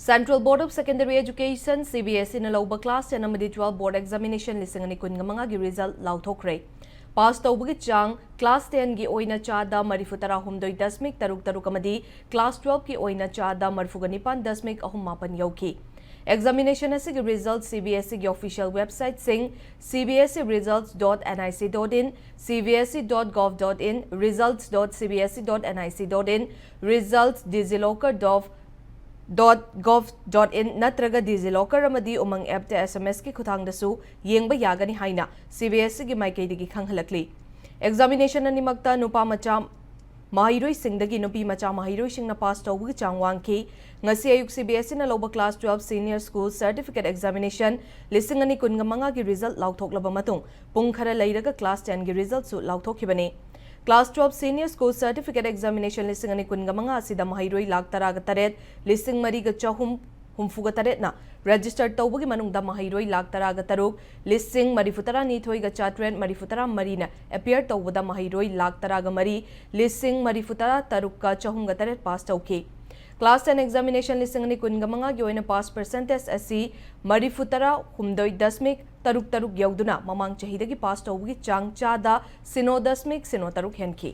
Central Board of Secondary Education (Cbse) na lauba class 10 amadi 12 board examination lising ani kun nga gi result lauthokre. Pass tawbagi chang class 10 gi oina chada marifutara humdoi dasmik taruk taruk amadi class 12 ki oina chada marfugani dasmik ahum mapan yauki. Examination asigi result CBSE gi official website sing cbseresults.nic.in, cbse.gov.in, results.cbse.nic.in, results.digilocker.gov.in natraga digilocker amadi umang app te SMS ki khutang dasu yengba yagani haina CBSE gi maikaidigi khanghalakli. Examination ani makta nupa macha mahiroi singdagi nupi macha mahiroi singna pass tawgi changwangki ngasi ayuk CBSE na loba class 12 senior school certificate examination lising ani kun ngamanga gi result lauthoklaba matung pung khara leiraga class 10 gi result su lauthokhibani. Class 12 Senior School Certificate Examination lising ani kun ngamanga asida mahiroi lakh taraga taret lising mariga chahum humfuga taret na registered tawbagi manungda mahiroi lakh taraga taruk lising marifutara nithoi ga chatren marifutara marina appear tawbada mahiroi lakh taraga mari lising marifutara taruk ka chahum ga taret pass tawki. Class 10 examination lising ani kun ngamanga gi oina pass percentage asi marifutara humdoi dasmik taruk taruk yauduna mamang chahidagi pass tawbagi chang chada sino dasmik sino taruk henki.